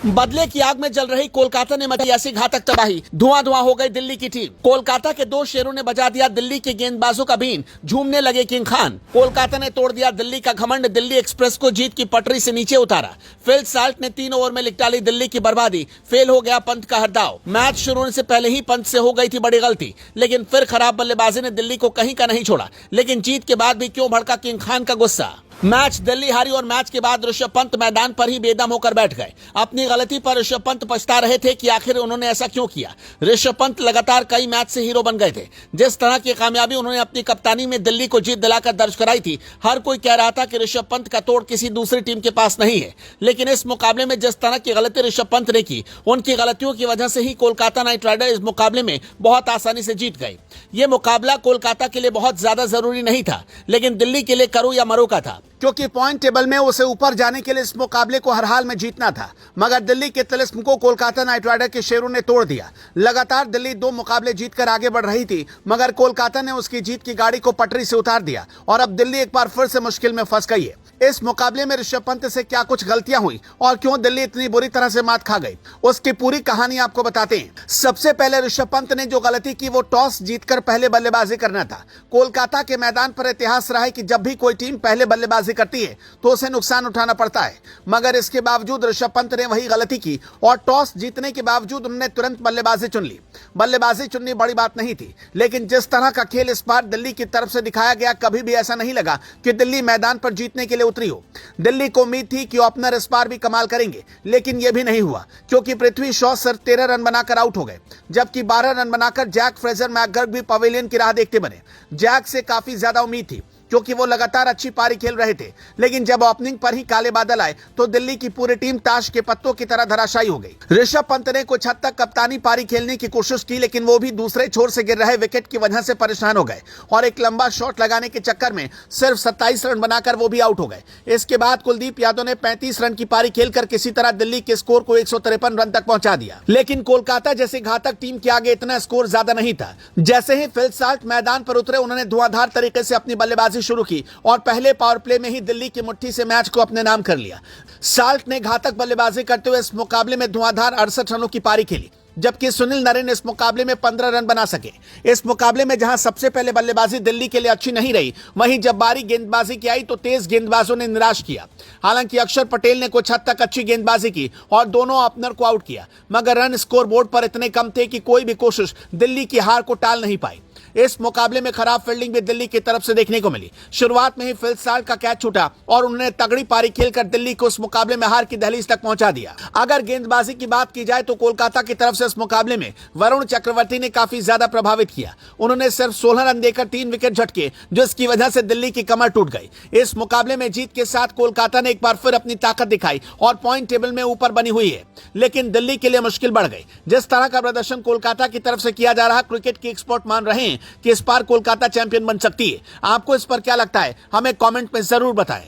बदले की आग में जल रही कोलकाता ने मची ऐसी घातक तबाही, धुआं धुआं हो गई दिल्ली की टीम। कोलकाता के दो शेरों ने बजा दिया दिल्ली के गेंदबाजों का बीन, झूमने लगे किंग खान। कोलकाता ने तोड़ दिया दिल्ली का घमंड, दिल्ली एक्सप्रेस को जीत की पटरी से नीचे उतारा। फिल साल्ट ने 3 ओवर में लिख डाली दिल्ली की बर्बादी, फेल हो गया पंत का हर दाव। मैच शुरू होने से पहले ही पंत से हो गई थी बड़ी गलती, लेकिन फिर खराब बल्लेबाजी ने दिल्ली को कहीं का नहीं छोड़ा। लेकिन जीत के बाद भी क्यों भड़का किंग खान का गुस्सा। मैच दिल्ली हारी और मैच के बाद ऋषभ पंत मैदान पर ही बेदम होकर बैठ गए। अपनी गलती पर ऋषभ पंत पछता रहे थे कि आखिर उन्होंने ऐसा क्यों किया। ऋषभ पंत लगातार कई मैच से हीरो बन गए थे। जिस तरह की कामयाबी उन्होंने अपनी कप्तानी में दिल्ली को जीत दिलाकर दर्ज कराई थी, हर कोई कह रहा था कि ऋषभ पंत का तोड़ किसी दूसरी टीम के पास नहीं है। लेकिन इस मुकाबले में जिस तरह की गलती ऋषभ पंत ने की, उनकी गलतियों की वजह से ही कोलकाता नाइट राइडर इस मुकाबले में बहुत आसानी से जीत गई। ये मुकाबला कोलकाता के लिए बहुत ज्यादा जरूरी नहीं था, लेकिन दिल्ली के लिए करो या मरो का था, क्योंकि पॉइंट टेबल में उसे ऊपर जाने के लिए इस मुकाबले को हर हाल में जीतना था। मगर दिल्ली के तिलिस्म को कोलकाता नाइट राइडर के शेरों ने तोड़ दिया। लगातार दिल्ली 2 मुकाबले जीतकर आगे बढ़ रही थी, मगर कोलकाता ने उसकी जीत की गाड़ी को पटरी से उतार दिया और अब दिल्ली एक बार फिर से मुश्किल में फंस गई है। इस मुकाबले में ऋषभ पंत से क्या कुछ गलतियां हुई और क्यों दिल्ली इतनी बुरी तरह से मात खा गई, उसकी पूरी कहानी आपको बताते हैं। सबसे पहले ऋषभ पंत ने जो गलती की वो टॉस जीतकर पहले बल्लेबाजी करना था। कोलकाता के मैदान पर इतिहास रहा है कि जब भी कोई टीम पहले बल्लेबाजी करती है तो उसे नुकसान उठाना पड़ता है, मगर इसके बावजूद ऋषभ पंत ने वही गलती की और टॉस जीतने के बावजूद उन्होंने तुरंत बल्लेबाजी चुन ली। बल्लेबाजी चुननी बड़ी बात नहीं थी, लेकिन जिस तरह का खेल इस बार दिल्ली की तरफ से दिखाया गया, कभी भी ऐसा नहीं लगा कि दिल्ली मैदान पर जीतने के लिए उतरी हो। दिल्ली को उम्मीद थी कि ओपनर इस बार भी कमाल करेंगे, लेकिन यह भी नहीं हुआ, क्योंकि पृथ्वी शॉ सिर्फ 13 रन बनाकर आउट हो गए, जबकि 12 रन बनाकर जैक फ्रेजर मैकगर्क भी पवेलियन की राह देखते बने। जैक से काफी ज्यादा उम्मीद थी, क्योंकि वो लगातार अच्छी पारी खेल रहे थे, लेकिन जब ओपनिंग पर ही काले बादल आए तो दिल्ली की पूरी टीम ताश के पत्तों की तरह धराशायी हो गई। ऋषभ पंत ने कुछ हद तक कप्तानी पारी खेलने की कोशिश की, लेकिन वो भी दूसरे छोर से गिर रहे विकेट की वजह से परेशान हो गए और एक लंबा शॉट लगाने के चक्कर में सिर्फ 27 रन बनाकर वो भी आउट हो गए। इसके बाद कुलदीप यादव ने 35 रन की पारी खेलकर किसी तरह दिल्ली के स्कोर को 153 रन तक पहुंचा दिया। लेकिन कोलकाता जैसी घातक टीम के आगे इतना स्कोर ज्यादा नहीं था। जैसे ही फिल साल्ट मैदान पर उतरे, उन्होंने धुआंधार तरीके से अपनी बल्लेबाजी शुरू की और पहले पावर प्ले में ही दिल्ली की मुट्ठी से मैच को अपने नाम कर लिया। साल्ट ने घातक बल्लेबाजी करते हुए इस मुकाबले में धुआंधार 68 रनों की पारी खेली, जबकि सुनील नरेन इस मुकाबले में 15 रन बना सके। इस मुकाबले में जहां सबसे पहले बल्लेबाजी दिल्ली के लिए अच्छी नहीं रही, वहीं जब बारी गेंदबाजी की आई तो तेज गेंदबाजों ने निराश किया। हालांकि अक्षर पटेल ने कुछ हद तक अच्छी गेंदबाजी की और दोनों ओपनर को आउट किया, मगर रन स्कोर बोर्ड पर इतने कम थे कि कोई भी कोशिश दिल्ली की हार को टाल नहीं पाई। इस मुकाबले में खराब फील्डिंग भी दिल्ली की तरफ से देखने को मिली। शुरुआत में ही फिल साल्ट का कैच छूटा और उन्होंने तगड़ी पारी खेलकर दिल्ली को इस मुकाबले में हार की दहलीज तक पहुंचा दिया। अगर गेंदबाजी की बात की जाए तो कोलकाता की तरफ से इस मुकाबले में वरुण चक्रवर्ती ने काफी ज्यादा प्रभावित किया। उन्होंने सिर्फ 16 रन देकर 3 विकेट झटके, जिसकी वजह से दिल्ली की कमर टूट गई। इस मुकाबले में जीत के साथ कोलकाता ने एक बार फिर अपनी ताकत दिखाई और पॉइंट टेबल में ऊपर बनी हुई है, लेकिन दिल्ली के लिए मुश्किल बढ़ गई। जिस तरह का प्रदर्शन कोलकाता की तरफ से किया जा रहा, क्रिकेट के एक्सपर्ट मान रहे हैं कि इस बार कोलकाता चैंपियन बन सकती है। आपको इस पर क्या लगता है, हमें कमेंट में जरूर बताएं।